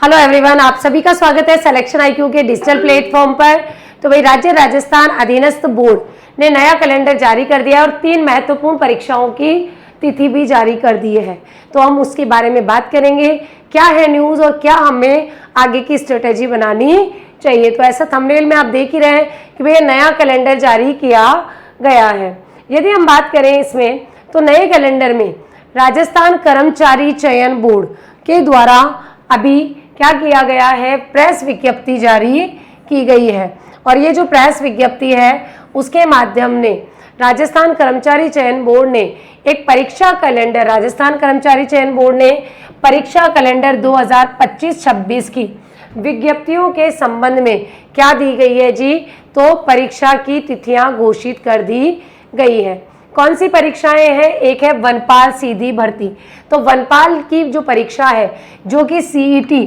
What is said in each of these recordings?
Hello everyone, आप सभी का स्वागत है सिलेक्शन आईक्यू के डिजिटल प्लेटफॉर्म पर। तो भाई राज्य राजस्थान अधीनस्थ बोर्ड ने नया कैलेंडर जारी कर दिया और 3 महत्वपूर्ण परीक्षाओं की तिथि भी जारी कर दी है। तो हम उसके बारे में बात करेंगे, क्या है न्यूज़ और क्या हमें आगे की स्ट्रेटेजी बनानी चाहिए। तो ऐसा थंबनेल में आप देख ही रहे हैं कि भाई नया कैलेंडर जारी किया गया है। यदि हम बात करें इसमें, तो नए कैलेंडर में राजस्थान कर्मचारी चयन बोर्ड के द्वारा अभी क्या किया गया है, प्रेस विज्ञप्ति जारी की गई है। और ये जो प्रेस विज्ञप्ति है उसके माध्यम से राजस्थान कर्मचारी चयन बोर्ड ने एक परीक्षा कैलेंडर, राजस्थान कर्मचारी चयन बोर्ड ने परीक्षा कैलेंडर 2025-26 की विज्ञप्तियों के संबंध में क्या दी गई है जी, तो परीक्षा की तिथियां घोषित कर दी गई है। कौन सी परीक्षाएं हैं? एक है वनपाल सीधी भर्ती। तो वनपाल की जो परीक्षा है, जो कि सीईटी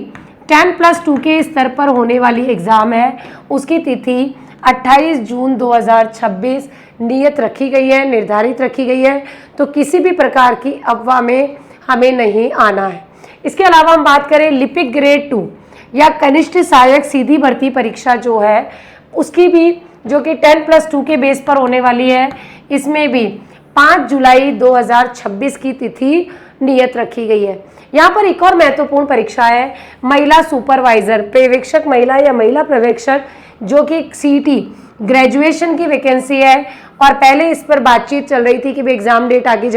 10+2 के स्तर पर होने वाली एग्जाम है, उसकी तिथि 28 जून 2026 नियत रखी गई है, निर्धारित रखी गई है। तो किसी भी प्रकार की अफवाह में हमें नहीं आना है। इसके अलावा हम बात करें लिपिक ग्रेड 2 या कनिष्ठ सहायक सीधी भर्ती परीक्षा जो है, उसकी भी जो कि 10+2 के बेस पर होने वाली है, इसमें भी 5 जुलाई 2026 की तिथि नियत रखी गई है। यहाँ पर एक और महत्वपूर्ण परीक्षा है महिला सुपरवाइजर, पर्यवेक्षक महिला या महिला पर्यवेक्षक, जो कि सीईटी ग्रेजुएशन की वैकेंसी है। और पहले इस पर बातचीत चल रही थी कि भाई एग्जाम डेट आगे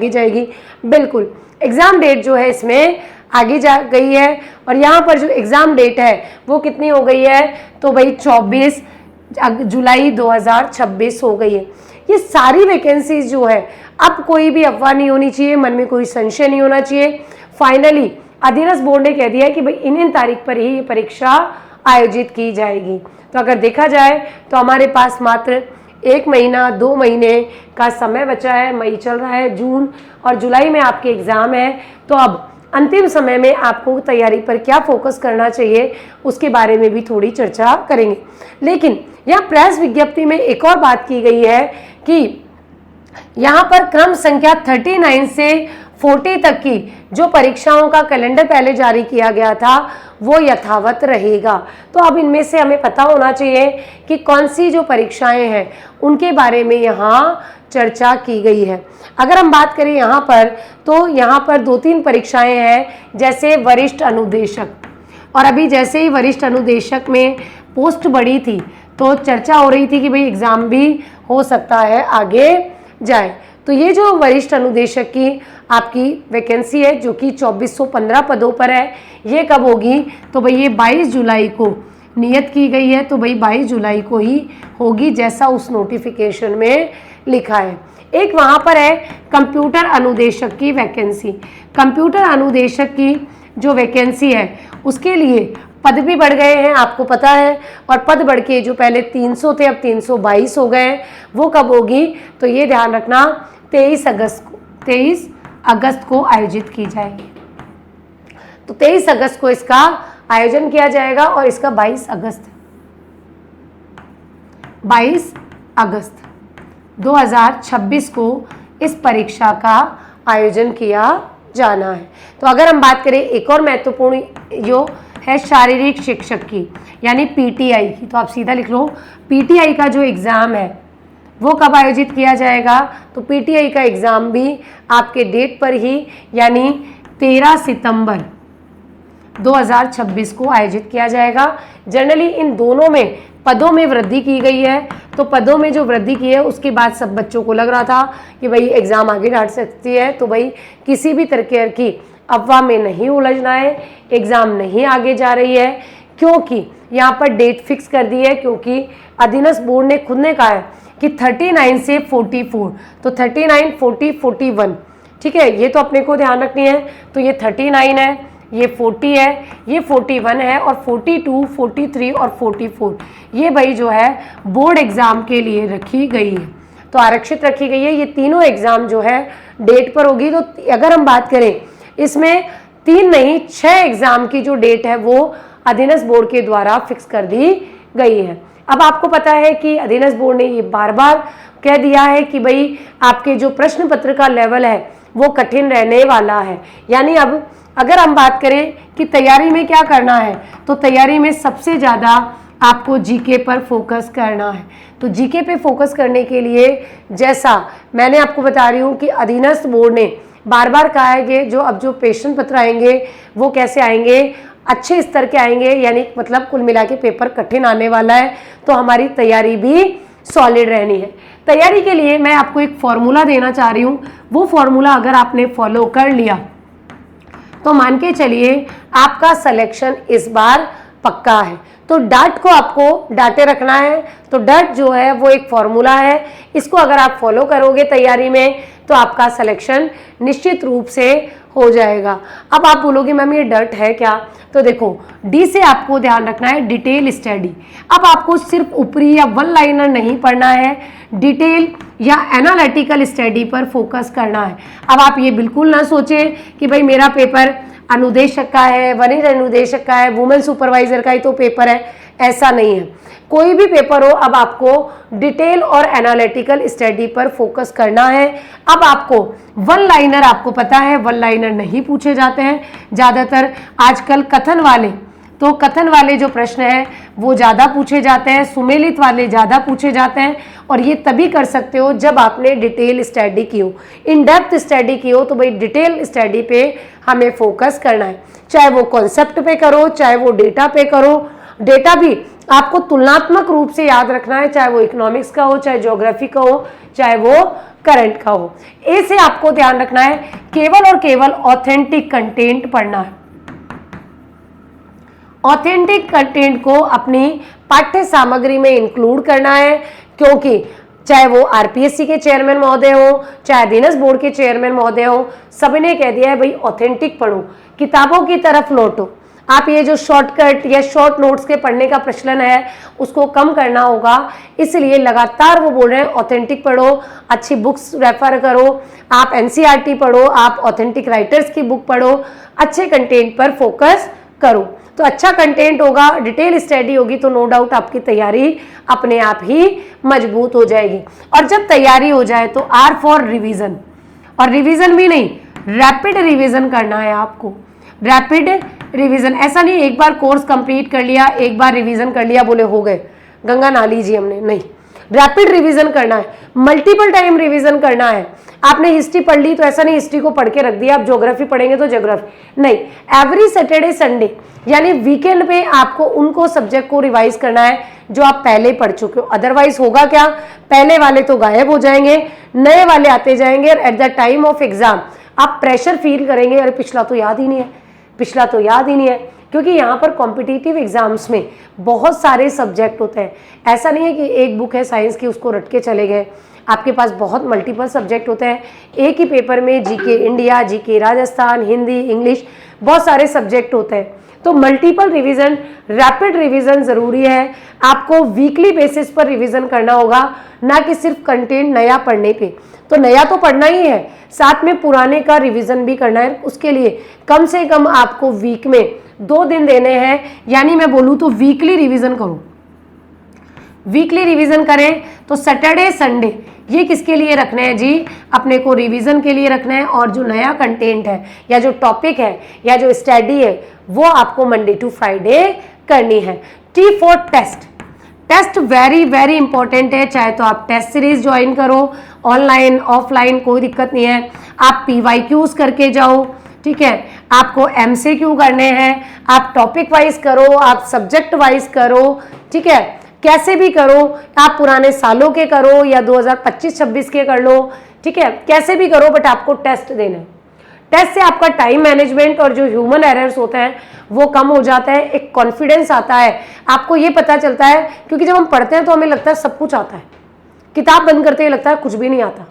जाएगी। बिल्कुल एग्जाम डेट जो है इसमें आगे जा गई है। और यहाँ पर जो एग्जाम डेट है वो कितनी हो गई है, तो भाई 24 जुलाई 2026 हो गई है। ये सारी वैकेंसीज जो है, अब कोई भी अफवाह नहीं होनी चाहिए, मन में कोई संशय नहीं होना चाहिए। फाइनली अधीनस्थ बोर्ड ने कह दिया है कि भाई इन तारीख पर ही ये परीक्षा आयोजित की जाएगी। तो अगर देखा जाए तो हमारे पास मात्र 1 महीना 2 महीने का समय बचा है। मई चल रहा है, जून और जुलाई में आपके एग्ज़ाम है। तो अब अंतिम समय में आपको तैयारी पर क्या फोकस करना चाहिए उसके बारे में भी थोड़ी चर्चा करेंगे। लेकिन यहाँ प्रेस विज्ञप्ति में एक और बात की गई है कि यहाँ पर क्रम संख्या 39 से 40 तक की जो परीक्षाओं का कैलेंडर पहले जारी किया गया था वो यथावत रहेगा। तो अब इनमें से हमें पता होना चाहिए कि कौन सी जो परीक्षाएं हैं उनके बारे में यहाँ चर्चा की गई है। अगर हम बात करें यहाँ पर, तो यहाँ पर 2-3 परीक्षाएं हैं, जैसे वरिष्ठ अनुदेशक। और अभी जैसे ही वरिष्ठ अनुदेशक में पोस्ट बढ़ी थी तो चर्चा हो रही थी कि भाई एग्ज़ाम भी हो सकता है आगे जाए। तो ये जो वरिष्ठ अनुदेशक की आपकी वैकेंसी है, जो कि 2415 पदों पर है, ये कब होगी, तो भाई ये 22 जुलाई को नियत की गई है। तो भाई 22 जुलाई को ही होगी, जैसा उस नोटिफिकेशन में लिखा है। एक वहाँ पर है कंप्यूटर अनुदेशक की वैकेंसी। कंप्यूटर अनुदेशक की जो वैकेंसी है उसके लिए पद भी बढ़ गए हैं, आपको पता है। और पद बढ़ के जो पहले 300 थे अब 322 हो गए। वो कब होगी, तो ये ध्यान रखना 23 अगस्त को आयोजित की जाएगी। तो 23 अगस्त को इसका आयोजन किया जाएगा और इसका 22 अगस्त 2026 को इस परीक्षा का आयोजन किया जाना है। तो अगर हम बात करें एक और महत्वपूर्ण जो है शारीरिक शिक्षक की, यानी पीटीआई की, तो आप सीधा लिख लो पीटीआई का जो एग्ज़ाम है वो कब आयोजित किया जाएगा। तो पीटीआई का एग्ज़ाम भी आपके डेट पर ही, यानी 13 सितंबर 2026 को आयोजित किया जाएगा। जनरली इन दोनों में पदों में वृद्धि की गई है। तो पदों में जो वृद्धि की है उसके बाद सब बच्चों को लग रहा था कि भाई एग्ज़ाम आगे बढ़ सकती है। तो भाई किसी भी तरह की अफवाह में नहीं उलझना है, एग्ज़ाम नहीं आगे जा रही है, क्योंकि यहाँ पर डेट फिक्स कर दी है। क्योंकि अधीनस्थ बोर्ड ने खुद ने कहा है कि 39 से 44, तो 39, 40, 41, ठीक है, ये तो अपने को ध्यान रखनी है। तो ये 39 है, ये 40 है, ये 41 है, और 42, 43 और 44 ये भाई जो है बोर्ड एग्ज़ाम के लिए रखी गई है, तो आरक्षित रखी गई है। ये तीनों एग्ज़ाम जो है डेट पर होगी। तो अगर हम बात करें इसमें 3 नहीं 6 एग्ज़ाम की जो डेट है वो अधीनस्थ बोर्ड के द्वारा फिक्स कर दी गई है। अब आपको पता है कि अधीनस्थ बोर्ड ने ये बार बार कह दिया है कि भाई आपके जो प्रश्न पत्र का लेवल है वो कठिन रहने वाला है। यानी अब अगर हम बात करें कि तैयारी में क्या करना है, तो तैयारी में सबसे ज़्यादा आपको जीके पर फोकस करना है। तो जीके पे फोकस करने के लिए जैसा मैंने आपको बता रही हूँ कि अधीनस्थ बोर्ड ने बार बार कहा है कि जो अब जो प्रश्न पत्र आएंगे वो कैसे आएंगे, अच्छे स्तर के आएंगे, यानी मतलब कुल मिला के पेपर कठिन आने वाला है। तो हमारी तैयारी भी सॉलिड रहनी है। तैयारी के लिए मैं आपको एक फॉर्मूला देना चाह रही हूँ, वो फॉर्मूला अगर आपने फॉलो कर लिया तो मान के चलिए आपका सिलेक्शन इस बार पक्का है। तो डाट को आपको डाटे रखना है। तो डट जो है वो एक फॉर्मूला है, इसको अगर आप फॉलो करोगे तैयारी में तो आपका सिलेक्शन निश्चित रूप से हो जाएगा। अब आप बोलोगे मैम ये डट है क्या, तो देखो डी से आपको ध्यान रखना है डिटेल स्टडी। अब आपको सिर्फ ऊपरी या वन लाइनर नहीं पढ़ना है, डिटेल या एनालिटिकल स्टडी पर फोकस करना है। अब आप ये बिल्कुल ना सोचें कि भाई मेरा पेपर अनुदेशक का है, वरिष्ठ अनुदेशक का है, वुमेन सुपरवाइजर का ही तो पेपर है, ऐसा नहीं है। कोई भी पेपर हो, अब आपको डिटेल और एनालिटिकल स्टडी पर फोकस करना है। अब आपको वन लाइनर, आपको पता है वन लाइनर नहीं पूछे जाते हैं ज़्यादातर, आजकल कथन वाले, तो कथन वाले जो प्रश्न हैं वो ज़्यादा पूछे जाते हैं, सुमेलित वाले ज़्यादा पूछे जाते हैं। और ये तभी कर सकते हो जब आपने डिटेल स्टडी की हो, इन डेप्थ स्टडी की हो। तो भाई डिटेल स्टडी पे हमें फोकस करना है, चाहे वो कॉन्सेप्ट पे करो, चाहे वो डेटा पे करो। डेटा भी आपको तुलनात्मक रूप से याद रखना है, चाहे वो इकोनॉमिक्स का हो, चाहे ज्योग्राफी का हो, चाहे वो करंट का हो। ए से आपको ध्यान रखना है केवल और केवल ऑथेंटिक कंटेंट पढ़ना है। ऑथेंटिक कंटेंट को अपनी पाठ्य सामग्री में इंक्लूड करना है, क्योंकि चाहे वो आरपीएससी के चेयरमैन महोदय हो, चाहे अधीनस्थ बोर्ड के चेयरमैन महोदय हो, सबने कह दिया है भाई ऑथेंटिक पढ़ो, किताबों की तरफ लौटो। आप ये जो शॉर्टकट या शॉर्ट नोट्स के पढ़ने का प्रचलन है उसको कम करना होगा, इसलिए लगातार वो बोल रहे हैं ऑथेंटिक पढ़ो, अच्छी बुक्स रेफर करो, आप एनसीईआरटी पढ़ो, आप ऑथेंटिक राइटर्स की बुक पढ़ो, अच्छे कंटेंट पर फोकस करो। तो अच्छा कंटेंट होगा, डिटेल स्टडी होगी, तो नो डाउट आपकी तैयारी अपने आप ही मजबूत हो जाएगी। और जब तैयारी हो जाए तो आर फॉर रिवीजन, और रिवीजन भी नहीं, रैपिड रिवीजन करना है आपको। रैपिड रिवीजन, ऐसा नहीं एक बार कोर्स कंप्लीट कर लिया, एक बार रिवीजन कर लिया, बोले हो गए गंगा ना लीजिए हमने, नहीं, रैपिड रिवीजन करना है, मल्टीपल टाइम रिवीजन करना है। आपने हिस्ट्री पढ़ ली तो ऐसा नहीं हिस्ट्री को पढ़ के रख दिया, आप ज्योग्राफी पढ़ेंगे तो ज्योग्राफी नहीं, एवरी सैटरडे संडे यानी वीकेंड पे आपको उनको सब्जेक्ट को रिवाइज करना है जो आप पहले पढ़ चुके हो। अदरवाइज होगा क्या, पहले वाले तो गायब हो जाएंगे, नए वाले आते जाएंगे, और at the time of exam आप प्रेशर फील करेंगे, अरे पिछला तो याद ही नहीं है, पिछला तो याद ही नहीं है। क्योंकि यहाँ पर कॉम्पिटिटिव एग्जाम्स में बहुत सारे सब्जेक्ट होते हैं, ऐसा नहीं है कि एक बुक है साइंस की उसको रट के चले गए, आपके पास बहुत मल्टीपल सब्जेक्ट होते हैं। एक ही पेपर में GK India, GK Rajasthan, Hindi, English, बहुत सारे सब्जेक्ट होते हैं। तो मल्टीपल रिवीजन, रैपिड रिवीजन ज़रूरी है। आपको वीकली बेसिस पर रिवीजन करना होगा, ना कि सिर्फ कंटेंट नया पढ़ने पे। तो नया तो पढ़ना ही है, साथ में पुराने का रिवीजन भी करना है। उसके लिए कम से कम आपको वीक में 2 दिन देने हैं, यानी मैं बोलूँ तो वीकली रिवीजन करो। वीकली रिवीजन करें तो सैटरडे संडे ये किसके लिए रखने हैं जी, अपने को रिवीजन के लिए रखना है। और जो नया कंटेंट है या जो टॉपिक है या जो स्टडी है वो आपको मंडे टू फ्राइडे करनी है। T for test, test very very important है, चाहे तो आप टेस्ट सीरीज ज्वाइन करो, ऑनलाइन ऑफलाइन कोई दिक्कत नहीं है, आप PYQs करके जाओ, ठीक है। आपको MCQ करने हैं, आप टॉपिक वाइज करो, आप सब्जेक्ट वाइज करो, ठीक है, कैसे भी करो, आप पुराने सालों के करो या 2025-26 के कर लो, ठीक है, कैसे भी करो, बट आपको टेस्ट देना है। टेस्ट से आपका टाइम मैनेजमेंट और जो ह्यूमन एरर्स होते हैं वो कम हो जाता है, एक कॉन्फिडेंस आता है, आपको ये पता चलता है। क्योंकि जब हम पढ़ते हैं तो हमें लगता है सब कुछ आता है, किताब बंद करते हुए लगता है कुछ भी नहीं आता,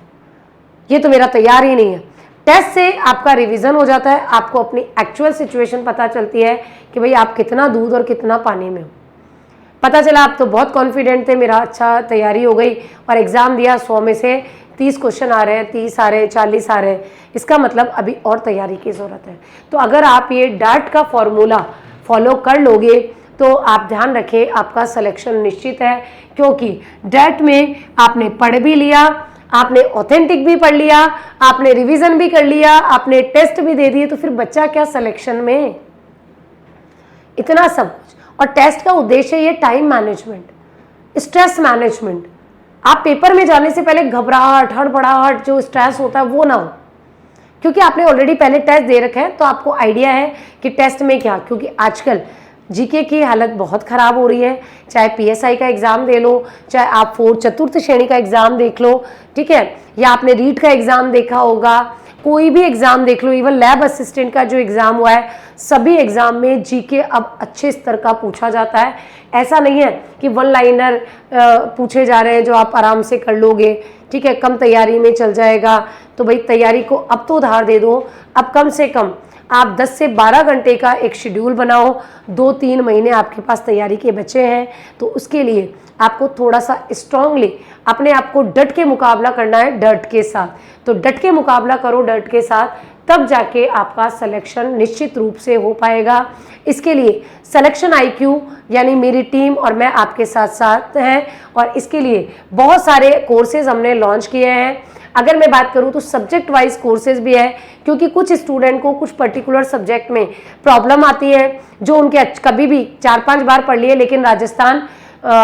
ये तो मेरा तैयार ही नहीं है। टेस्ट से आपका रिवीजन हो जाता है, आपको अपनी एक्चुअल सिचुएशन पता चलती है कि भाई आप कितना दूध और कितना पानी में हो। पता चला आप तो बहुत कॉन्फिडेंट थे, मेरा अच्छा तैयारी हो गई, और एग्ज़ाम दिया, 100 में से 30 क्वेश्चन आ रहे हैं, 30 आ रहे हैं, 40 आ रहे हैं, इसका मतलब अभी और तैयारी की ज़रूरत है। तो अगर आप ये डाट का फॉर्मूला फॉलो कर लोगे तो आप ध्यान रखें आपका सिलेक्शन निश्चित है। क्योंकि डाट में आपने पढ़ भी लिया, आपने ऑथेंटिक भी पढ़ लिया, आपने रिवीजन भी कर लिया, आपने टेस्ट भी दे दिए, तो फिर बच्चा क्या सिलेक्शन में, इतना सब कुछ। और टेस्ट का उद्देश्य ये टाइम मैनेजमेंट, स्ट्रेस मैनेजमेंट। आप पेपर में जाने से पहले घबराहट, हड़बड़ाहट, जो स्ट्रेस होता है वो ना हो, क्योंकि आपने ऑलरेडी पहले टेस्ट दे रखा है, तो आपको आइडिया है कि टेस्ट में क्या। क्योंकि आजकल जीके की हालत बहुत ख़राब हो रही है, चाहे पीएसआई का एग्ज़ाम दे लो, चाहे आप चतुर्थ श्रेणी का एग्ज़ाम देख लो, ठीक है, या आपने रीट का एग्ज़ाम देखा होगा, कोई भी एग्ज़ाम देख लो, इवन लैब असिस्टेंट का जो एग्ज़ाम हुआ है, सभी एग्ज़ाम में जीके अब अच्छे स्तर का पूछा जाता है। ऐसा नहीं है कि वन लाइनर पूछे जा रहे हैं जो आप आराम से कर लोगे, ठीक है, कम तैयारी में चल जाएगा। तो भाई तैयारी को अब तो उधार दे दो, अब कम से कम आप 10 से 12 घंटे का एक शेड्यूल बनाओ। 2-3 महीने आपके पास तैयारी के बचे हैं, तो उसके लिए आपको थोड़ा सा स्ट्रांगली अपने आप को डट के मुकाबला करना है, डट के साथ। तो डट के मुकाबला करो, डट के साथ, तब जाके आपका सिलेक्शन निश्चित रूप से हो पाएगा। इसके लिए सिलेक्शन आईक्यू यानी मेरी टीम और मैं आपके साथ साथ हैं, और इसके लिए बहुत सारे कोर्सेज हमने लॉन्च किए हैं। अगर मैं बात करूं तो सब्जेक्ट वाइज कोर्सेज भी है, क्योंकि कुछ स्टूडेंट को कुछ पर्टिकुलर सब्जेक्ट में प्रॉब्लम आती है, जो उनके कभी भी 4-5 बार पढ़ लिए, लेकिन राजस्थान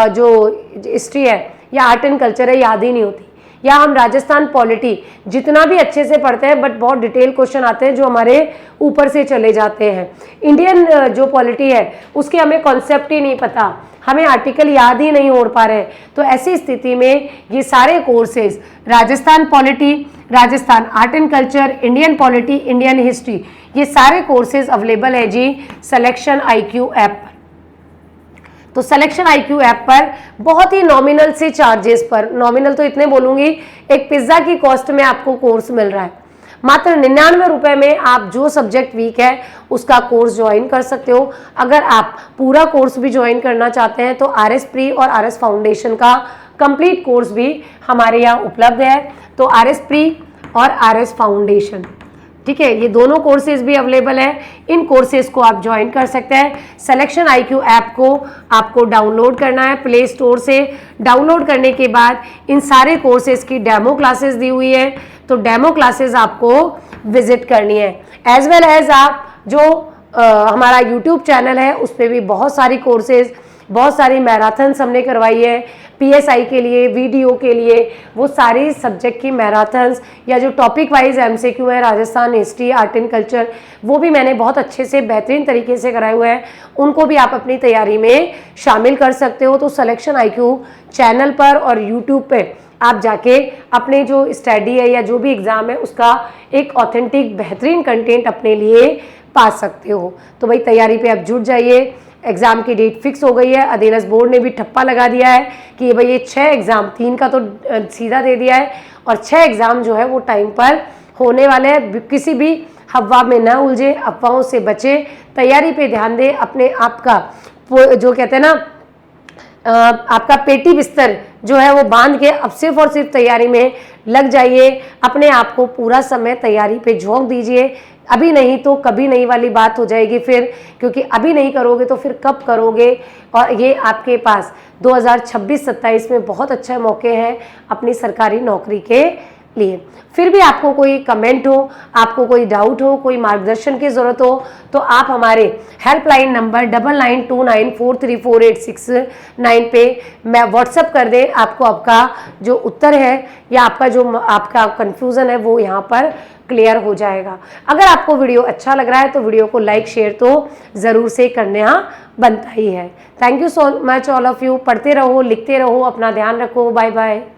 जो हिस्ट्री है या आर्ट एंड कल्चर है याद ही नहीं होती, या हम राजस्थान पॉलिटी जितना भी अच्छे से पढ़ते हैं बट बहुत डिटेल क्वेश्चन आते हैं जो हमारे ऊपर से चले जाते हैं। इंडियन जो पॉलिटी है उसके हमें कॉन्सेप्ट ही नहीं पता, हमें आर्टिकल याद ही नहीं हो पा रहे। तो ऐसी स्थिति में ये सारे courses, Rajasthan polity, Rajasthan art and culture, Indian polity, Indian history, ये सारे कोर्सेज अवेलेबल है जी सिलेक्शन आईक्यू ऐप पर। तो सिलेक्शन आईक्यू ऐप पर बहुत ही नॉमिनल से चार्जेस पर, नॉमिनल तो इतने बोलूंगी, एक पिज्जा की कॉस्ट में आपको कोर्स मिल रहा है। मात्र 99 रुपए में आप जो सब्जेक्ट वीक है उसका कोर्स ज्वाइन कर सकते हो। अगर आप पूरा कोर्स भी ज्वाइन करना चाहते हैं तो आरएस प्री और आरएस फाउंडेशन का कंप्लीट कोर्स भी हमारे यहाँ उपलब्ध है। तो आरएस प्री और आरएस फाउंडेशन, ठीक है, ये दोनों कोर्सेज भी अवेलेबल है। इन कोर्सेज को आप ज्वाइन कर सकते हैं। सिलेक्शन आईक्यू ऐप को आपको डाउनलोड करना है प्ले स्टोर से। डाउनलोड करने के बाद इन सारे कोर्सेज की डेमो क्लासेस दी हुई है, तो डेमो क्लासेस आपको विजिट करनी है। एज वेल एज आप जो हमारा यूट्यूब चैनल है उस पर भी बहुत सारी कोर्सेज, बहुत सारी मैराथन्स हमने करवाई है पीएसआई के लिए, वीडियो के लिए, वो सारी सब्जेक्ट की मैराथन्स या जो टॉपिक वाइज एमसीक्यू है, Rajasthan history, art and culture, वो भी मैंने बहुत अच्छे से बेहतरीन तरीके से कराए हुए हैं। उनको भी आप अपनी तैयारी में शामिल कर सकते हो। तो सिलेक्शन आईक्यू चैनल पर और यूट्यूब पे आप जाके अपने जो स्टडी है या जो भी एग्ज़ाम है उसका एक ऑथेंटिक बेहतरीन कंटेंट अपने लिए पा सकते हो। तो भाई तैयारी पे आप जुट जाइए। एग्ज़ाम की डेट फिक्स हो गई है, अधीनस्थ बोर्ड ने भी ठप्पा लगा दिया है कि भाई ये 6 एग्ज़ाम, 3 का तो सीधा दे दिया है, और 6 एग्ज़ाम जो है वो टाइम पर होने वाले हैं। किसी भी अफवाह में न उलझे, अफवाहों से बचे, तैयारी पे ध्यान दें। अपने आप का जो कहते हैं ना, आपका पेटी बिस्तर जो है वो बांध के अब सिर्फ और सिर्फ तैयारी में लग जाइए। अपने आप को पूरा समय तैयारी पे झोंक दीजिए। अभी नहीं तो कभी नहीं वाली बात हो जाएगी फिर, क्योंकि अभी नहीं करोगे तो फिर कब करोगे। और ये आपके पास 2026-27 में बहुत अच्छे मौके हैं अपनी सरकारी नौकरी के लिए। फिर भी आपको कोई कमेंट हो, आपको कोई डाउट हो, कोई मार्गदर्शन की ज़रूरत हो, तो आप हमारे हेल्पलाइन नंबर 9929448669 पे मैं व्हाट्सअप कर दें, आपको आपका जो उत्तर है या आपका कन्फ्यूज़न है वो यहाँ पर क्लियर हो जाएगा। अगर आपको वीडियो अच्छा लग रहा है तो वीडियो को लाइक शेयर तो ज़रूर से करना बनता ही है। Thank you so much all of you. पढ़ते रहो, लिखते रहो, अपना ध्यान रखो। Bye bye.